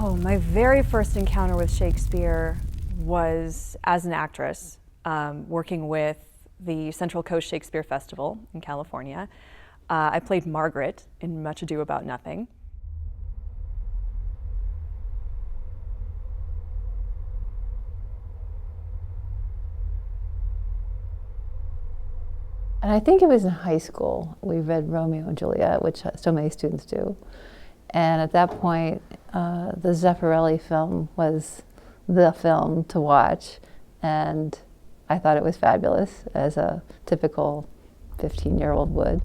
Oh, my very first encounter with Shakespeare was as an actress, working with the Central Coast Shakespeare Festival in California. I played Margaret in Much Ado About Nothing. And I think it was in high school. We read Romeo and Juliet, which so many students do. And at that point, the Zeffirelli film was the film to watch. And I thought it was fabulous, as a typical 15-year-old would.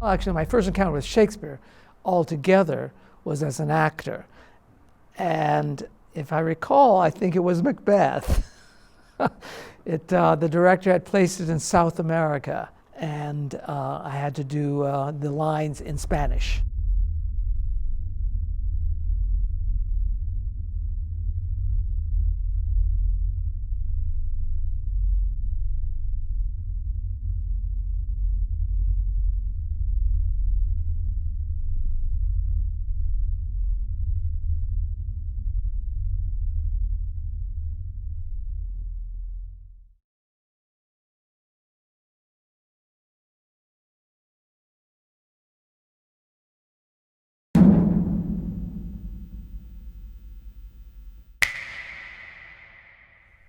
Well, actually, my first encounter with Shakespeare altogether was as an actor. And if I recall, I think it was Macbeth. The director had placed it in South America, and I had to do the lines in Spanish.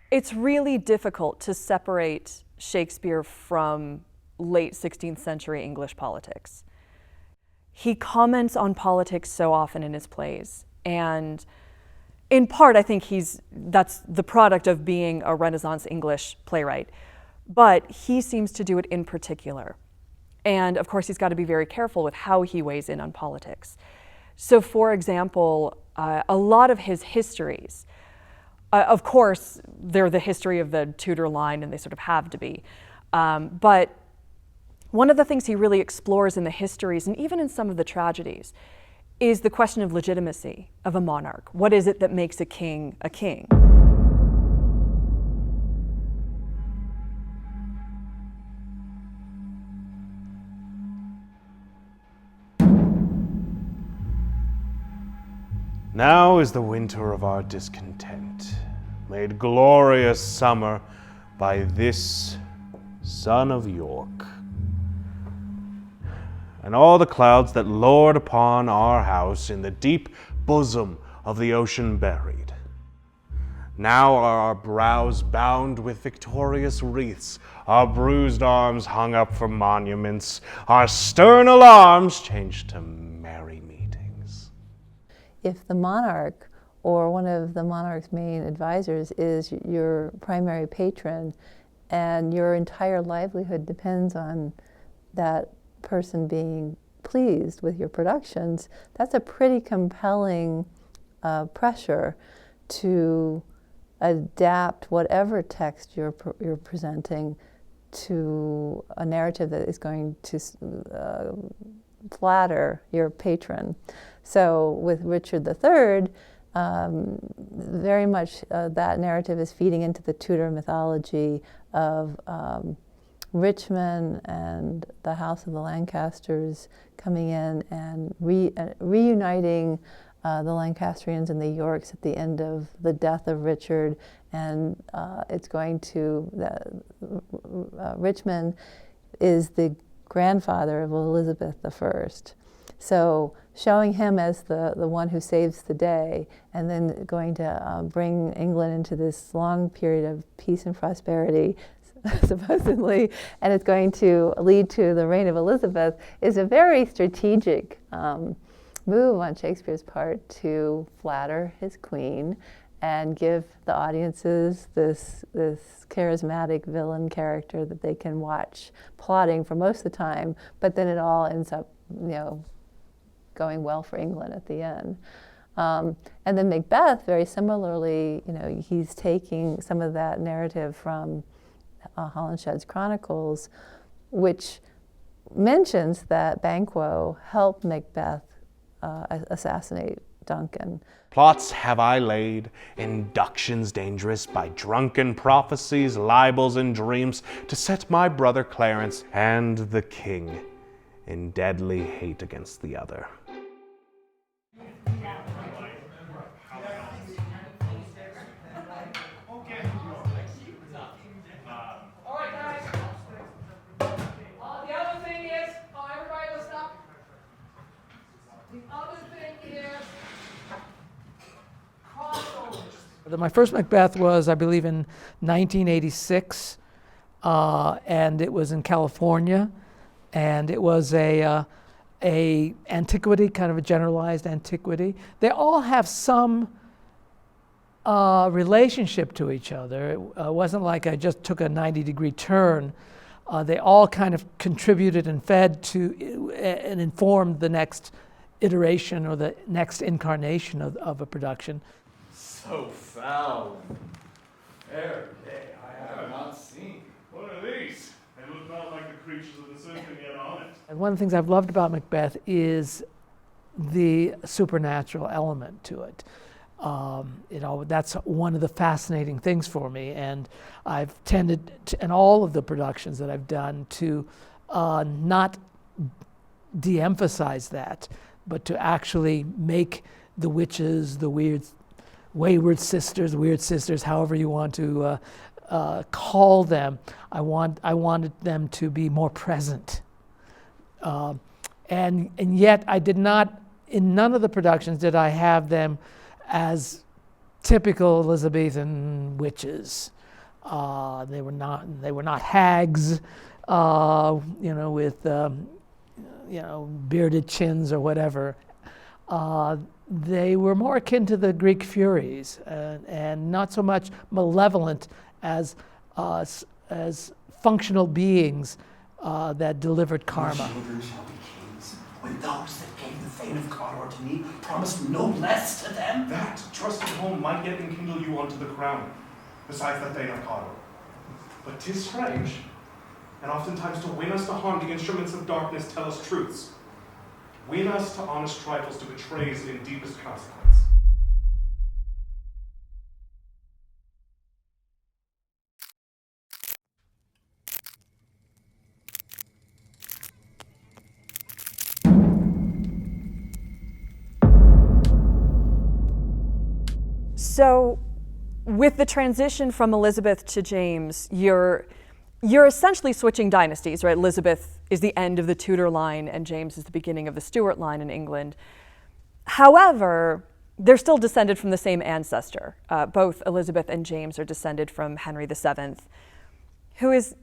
It's really difficult to separate Shakespeare from late 16th century English politics. He comments on politics so often in his plays, and in part I think that's the product of being a Renaissance English playwright, but he seems to do it in particular. And of course he's got to be very careful with how he weighs in on politics. So for example, a lot of his histories, of course, they're the history of the Tudor line, and they sort of have to be. But one of the things he really explores in the histories, and even in some of the tragedies, is the question of legitimacy of a monarch. What is it that makes a king a king? Now is the winter of our discontent, made glorious summer by this son of York. And all the clouds that lord upon our house in the deep bosom of the ocean buried. Now are our brows bound with victorious wreaths, our bruised arms hung up for monuments, our stern alarms changed to merry meetings. If the monarch or one of the monarch's main advisors is your primary patron, and your entire livelihood depends on that person being pleased with your productions, that's a pretty compelling pressure to adapt whatever text you're presenting to a narrative that is going to flatter your patron. So with Richard III, very much that narrative is feeding into the Tudor mythology of Richmond and the House of the Lancasters coming in and reuniting the Lancastrians and the Yorks at the end of the death of Richard, and it's going to, Richmond is the grandfather of Elizabeth I. So showing him as the one who saves the day, and then going to bring England into this long period of peace and prosperity, supposedly, and it's going to lead to the reign of Elizabeth, is a very strategic move on Shakespeare's part to flatter his queen and give the audiences this charismatic villain character that they can watch plotting for most of the time, but then it all ends up, going well for England at the end. And then Macbeth, very similarly, he's taking some of that narrative from Holinshed's Chronicles, which mentions that Banquo helped Macbeth assassinate Duncan. Plots have I laid, inductions dangerous, by drunken prophecies, libels, and dreams, to set my brother Clarence and the king in deadly hate against the other. My first Macbeth was, I believe, in 1986, and it was in California, and it was a antiquity, kind of a generalized antiquity. They all have some relationship to each other. It wasn't like I just took a 90-degree turn. They all kind of contributed and fed to and informed the next iteration or the next incarnation of a production. So foul. Fair day I have not seen. What are these? They look not like the creatures of the symphony yet on it. And one of the things I've loved about Macbeth is the supernatural element to it. That's one of the fascinating things for me, and I've tended to, in all of the productions that I've done, to not de-emphasize that, but to actually make the witches, the wayward sisters, however you want to call them, I wanted them to be more present. And yet I did not, in none of the productions did I have them as typical Elizabethan witches. They were not hags, with bearded chins or whatever. They were more akin to the Greek Furies, and not so much malevolent as functional beings that delivered karma. Your children shall be kings, when those that gave the fane of Cawdor to me promised no less to them. That, trusted home, might yet enkindle you unto the crown, besides the Thane of Cawdor. But 'tis strange, and oftentimes to win us to harm, the instruments of darkness tell us truths. Win us to honest trifles, to betrays in deepest consequence. So, with the transition from Elizabeth to James, you're essentially switching dynasties, right? Elizabeth is the end of the Tudor line and James is the beginning of the Stuart line in England. However, they're still descended from the same ancestor. Both Elizabeth and James are descended from Henry VII, who is,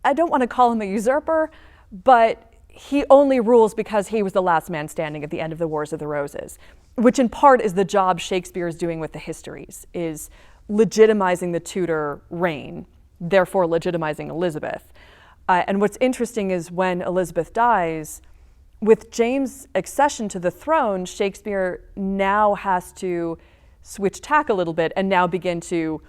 I don't want to call him a usurper, but he only rules because he was the last man standing at the end of the Wars of the Roses, which in part is the job Shakespeare is doing with the histories, is legitimizing the Tudor reign, therefore legitimizing Elizabeth. And what's interesting is when Elizabeth dies, with James' accession to the throne, Shakespeare now has to switch tack a little bit and now begin to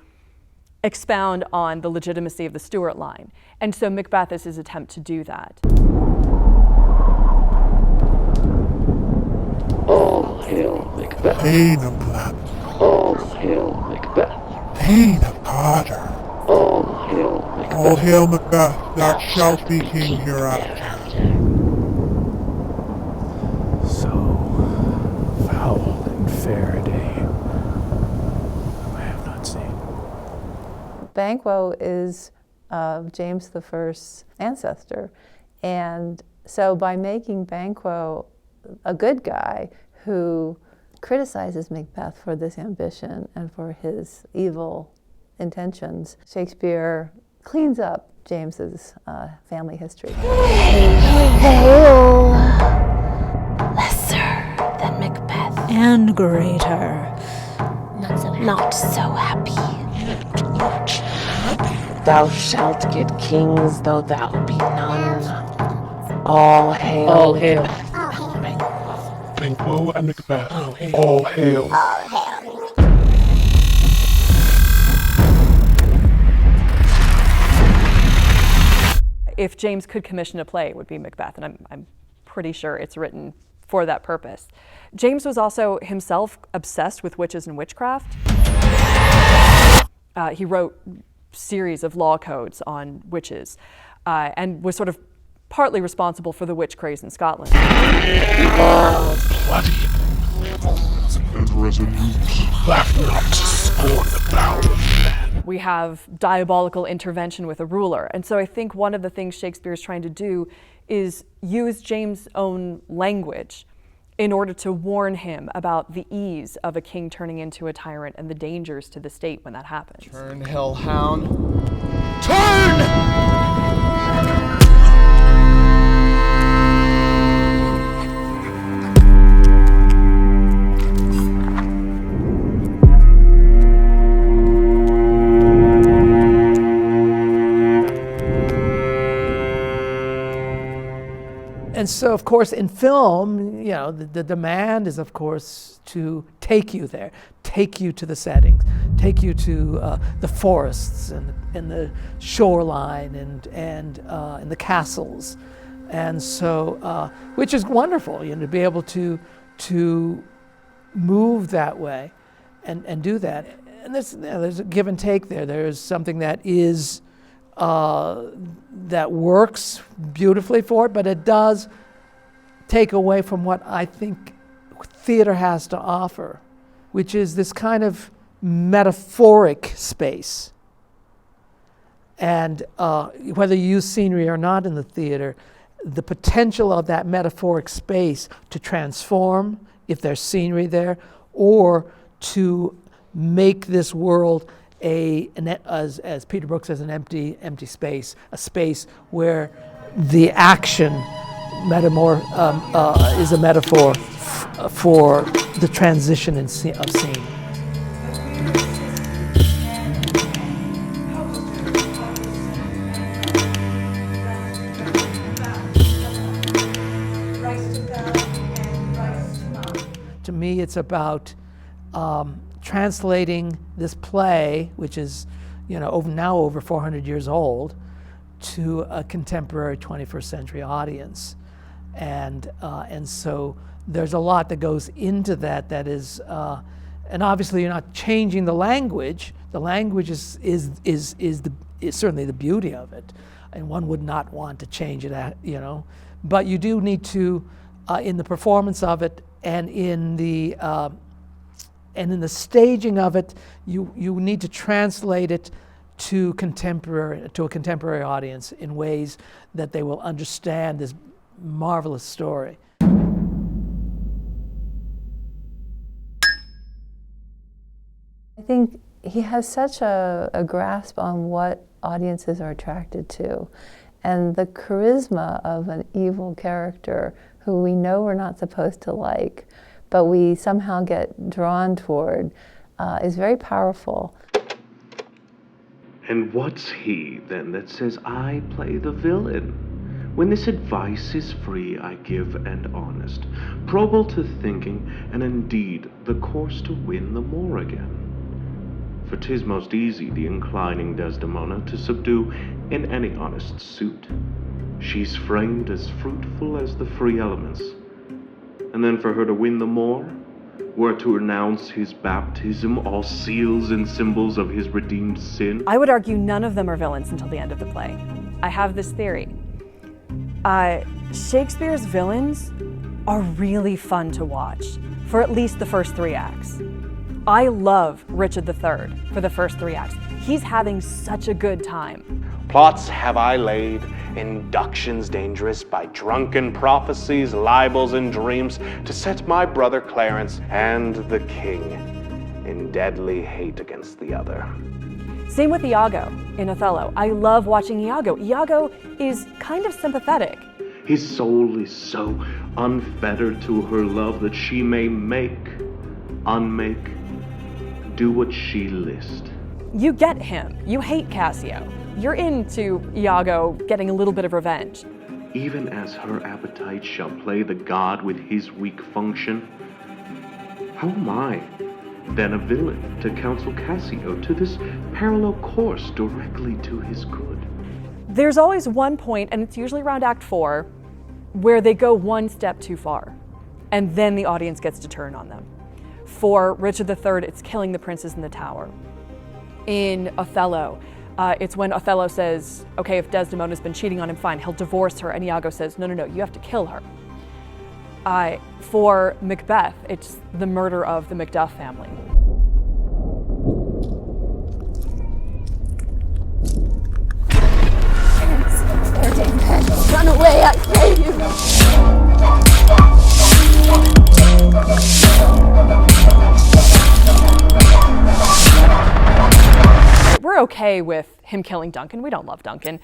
expound on the legitimacy of the Stuart line. And so Macbeth is his attempt to do that. All hail Macbeth. Pain of blood. All hail Macbeth. Pain of Cawdor. All hail Macbeth. All hail Macbeth, thou shalt be king hereafter. So foul and fair a day I have not seen. Banquo is James I's ancestor, and so by making Banquo a good guy who criticizes Macbeth for this ambition and for his evil intentions, Shakespeare cleans up James's family history. Hail! Lesser than Macbeth. And greater. Not so happy. Thou shalt get kings, though thou be none. All hail. All hail. Banquo and Macbeth, all hail. If James could commission a play, it would be Macbeth, and I'm pretty sure it's written for that purpose. James was also himself obsessed with witches and witchcraft. He wrote series of law codes on witches and was sort of partly responsible for the witch craze in Scotland. Bloody liberals and resolute, laugh not to scorn the power of man. We have diabolical intervention with a ruler. And so I think one of the things Shakespeare is trying to do is use James' own language in order to warn him about the ease of a king turning into a tyrant and the dangers to the state when that happens. Turn, hellhound. Turn! And so, of course, in film, you know, the demand is, of course, to take you there, take you to the settings, take you to the forests and the shoreline and the castles, and so which is wonderful, you know, to be able to move that way, and do that. And there's a give and take there. There's something that is. That works beautifully for it, but it does take away from what I think theater has to offer, which is this kind of metaphoric space. And whether you use scenery or not in the theater, the potential of that metaphoric space to transform, if there's scenery there, or to make this world as Peter Brook says, an empty space, a space where the action is a metaphor for the transition of scene. To me, it's about translating this play, which is, you know, now over 400 years old, to a contemporary 21st century audience, and so there's a lot that goes into that. That is, and obviously you're not changing the language. The language is certainly the beauty of it, and one would not want to change it, you know. But you do need to, in the performance of it, and in the staging of it, you need to translate it to a contemporary audience in ways that they will understand this marvelous story. I think he has such a grasp on what audiences are attracted to, and the charisma of an evil character who we know we're not supposed to like, but we somehow get drawn toward, is very powerful. And what's he, then, that says I play the villain? When this advice is free, I give and honest, probable to thinking, and indeed the course to win the more again. For 'tis most easy the inclining Desdemona to subdue in any honest suit. She's framed as fruitful as the free elements. And then for her to win the more, were to renounce his baptism, all seals and symbols of his redeemed sin. I would argue none of them are villains until the end of the play. I have this theory. Shakespeare's villains are really fun to watch for at least the first 3 acts. I love Richard III for the first 3 acts. He's having such a good time. Plots have I laid, inductions dangerous, by drunken prophecies, libels, and dreams, to set my brother Clarence and the king in deadly hate against the other. Same with Iago in Othello. I love watching Iago. Iago is kind of sympathetic. His soul is so unfettered to her love that she may make, unmake, do what she list. You get him. You hate Cassio. You're into Iago getting a little bit of revenge. Even as her appetite shall play the god with his weak function, how am I, then a villain, to counsel Cassio to this parallel course directly to his good? There's always one point, and it's usually around Act 4, where they go one step too far. and then the audience gets to turn on them. For Richard III, it's killing the princes in the tower. In Othello, it's when Othello says, okay, if Desdemona's been cheating on him, fine, he'll divorce her, and Iago says, no, you have to kill her. For Macbeth, it's the murder of the Macduff family. Run away, I say you! We're okay with him killing Duncan. We don't love Duncan.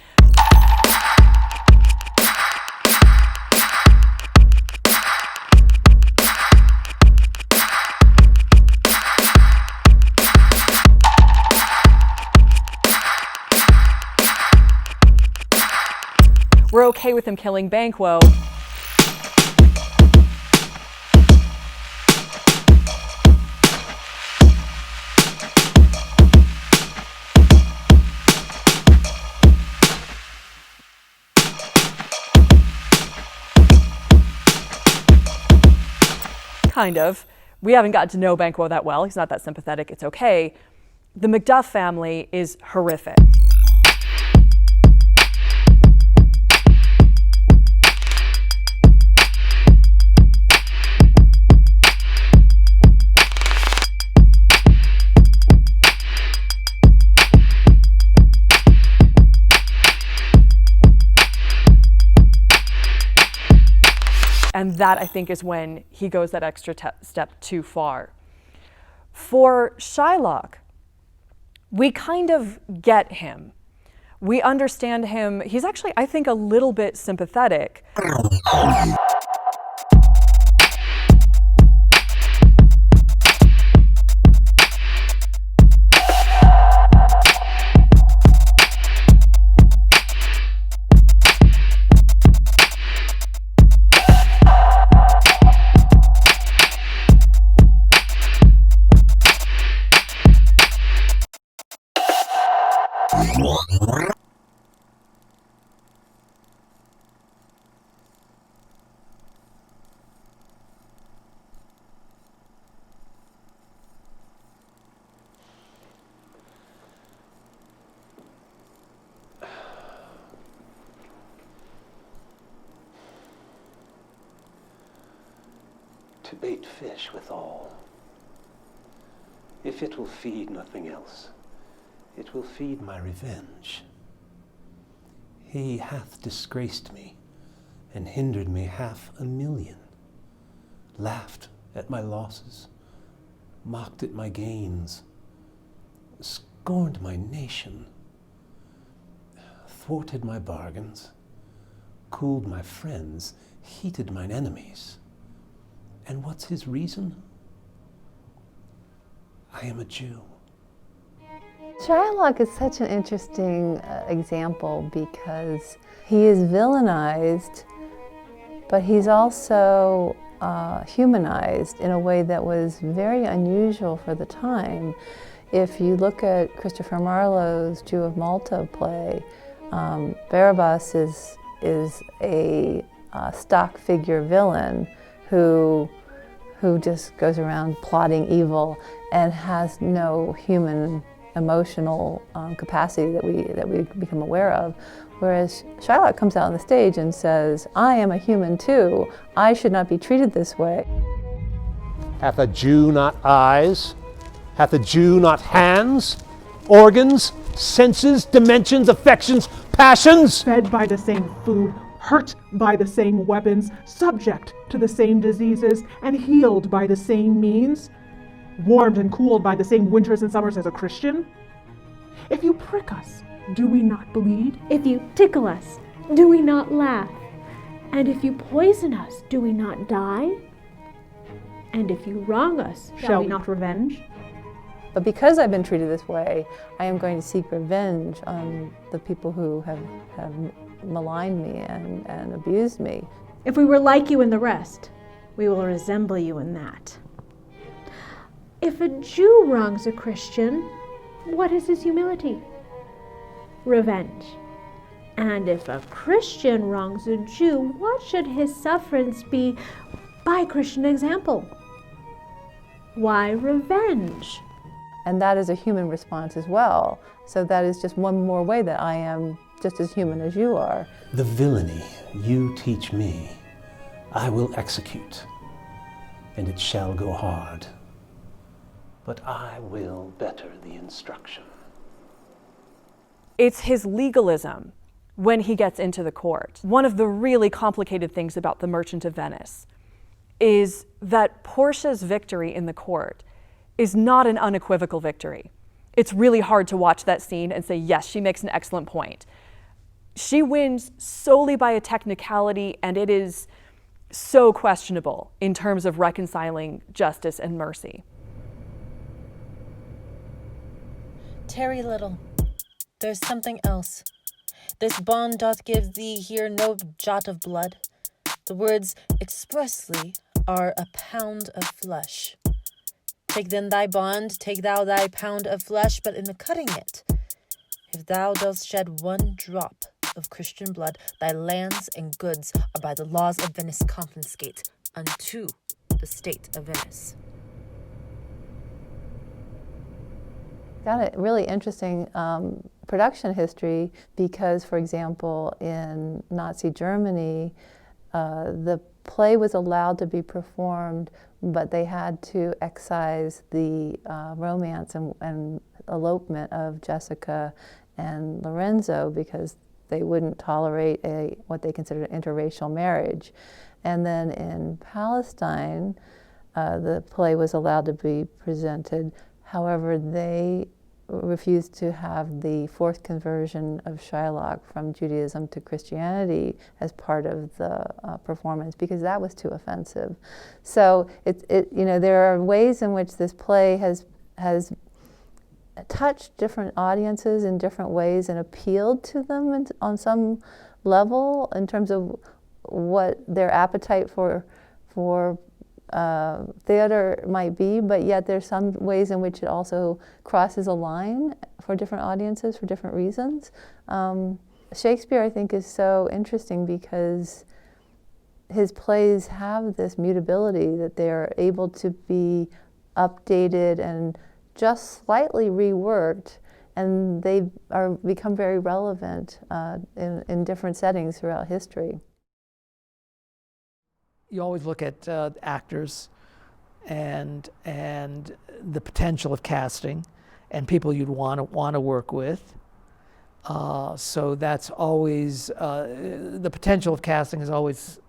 We're okay with him killing Banquo. Kind of. We haven't gotten to know Banquo that well. He's not that sympathetic. It's okay. The Macduff family is horrific. And that, I think, is when he goes that extra step too far. For Shylock, we kind of get him. We understand him. He's actually, I think, a little bit sympathetic. To bait fish withal. If it will feed nothing else, it will feed my revenge. He hath disgraced me, and hindered me 500,000, laughed at my losses, mocked at my gains, scorned my nation, thwarted my bargains, cooled my friends, heated mine enemies. And what's his reason? I am a Jew. Shylock is such an interesting example because he is villainized, but he's also humanized in a way that was very unusual for the time. If you look at Christopher Marlowe's Jew of Malta play, Barabbas is a stock figure villain who just goes around plotting evil and has no human emotional capacity that we become aware of. Whereas Shylock comes out on the stage and says, I am a human too. I should not be treated this way. Hath a Jew not eyes? Hath a Jew not hands, organs, senses, dimensions, affections, passions? Fed by the same food, hurt by the same weapons, subject to the same diseases, and healed by the same means, warmed and cooled by the same winters and summers as a Christian? If you prick us, do we not bleed? If you tickle us, do we not laugh? And if you poison us, do we not die? And if you wrong us, shall we not revenge? But because I've been treated this way, I am going to seek revenge on the people who have maligned me and abused me. If we were like you in the rest, we will resemble you in that. If a Jew wrongs a Christian, what is his humility? Revenge. And if a Christian wrongs a Jew, what should his sufferance be? by Christian example. Why revenge? And that is a human response as well. So that is just one more way that I am just as human as you are. The villainy you teach me, I will execute, and it shall go hard. But I will better the instruction. It's his legalism when he gets into the court. One of the really complicated things about The Merchant of Venice is that Portia's victory in the court is not an unequivocal victory. It's really hard to watch that scene and say, yes, she makes an excellent point. She wins solely by a technicality, and it is so questionable in terms of reconciling justice and mercy. Tarry little, there's something else. This bond doth give thee here no jot of blood. The words expressly are a pound of flesh. Take then thy bond, take thou thy pound of flesh, but in the cutting it, if thou dost shed one drop of Christian blood, thy lands and goods are by the laws of Venice confiscate unto the state of Venice. Got a really interesting production history because, for example, in Nazi Germany, the play was allowed to be performed, but they had to excise the romance and elopement of Jessica and Lorenzo because they wouldn't tolerate what they considered an interracial marriage. And then in Palestine, the play was allowed to be presented. However, they refused to have the forced conversion of Shylock from Judaism to Christianity as part of the performance because that was too offensive. So there are ways in which this play has touched different audiences in different ways and appealed to them on some level in terms of what their appetite for theater might be, but yet there's some ways in which it also crosses a line for different audiences for different reasons. Shakespeare, I think, is so interesting because his plays have this mutability that they're able to be updated and just slightly reworked, and they become very relevant in different settings throughout history. You always look at actors and the potential of casting and people you'd want to work with. So that's always the potential of casting is always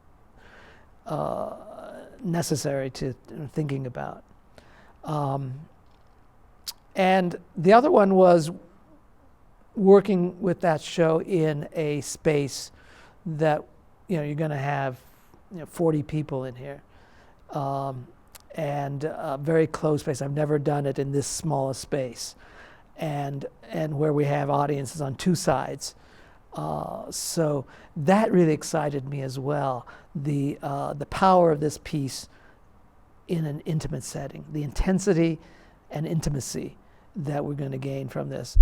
necessary to thinking about. And the other one was working with that show in a space that you're going to have 40 people in here, and a very close space. I've never done it in this small a space, and where we have audiences on two sides. So that really excited me as well. The power of this piece in an intimate setting, the intensity and intimacy that we're going to gain from this.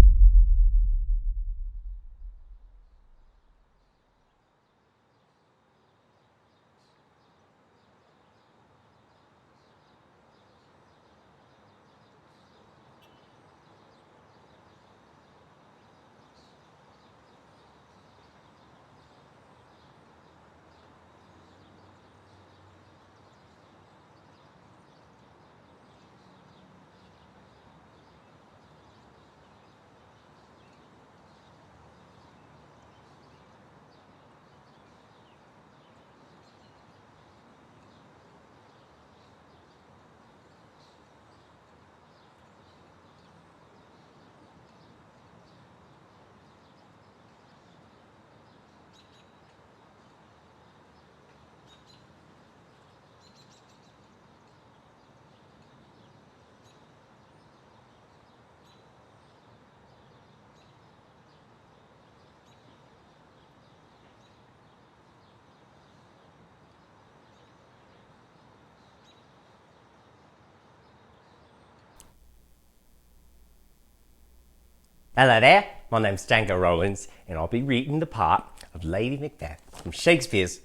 Hello there, my name's Django Rollins, and I'll be reading the part of Lady Macbeth from Shakespeare's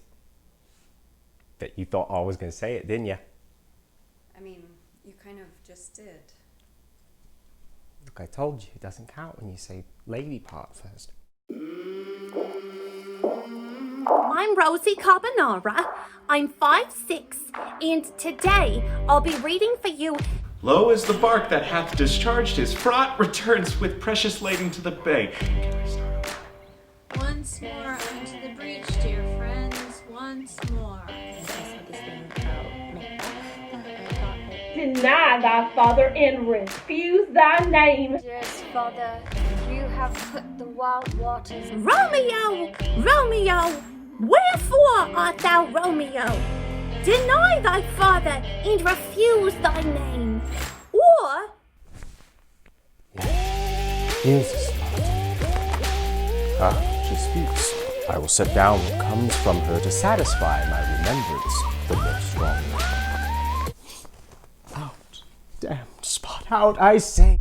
Bet you thought I was going to say it, didn't you? I mean, you kind of just did. Look, I told you, it doesn't count when you say lady part first. I'm Rosie Carbonara. I'm 5'6", and today I'll be reading for you. Lo is the bark that hath discharged his fraught, returns with precious lading to the bay. Once more unto the breach, dear friends, once more. Deny thy father and refuse thy name. Dearest father, you have put the wild waters. Romeo, Romeo, wherefore art thou Romeo? Deny thy father and refuse thy name. Or Here's the spot. Ah, she speaks. I will set down what comes from her to satisfy my remembrance the more strongly. Out, damned spot, out, I say.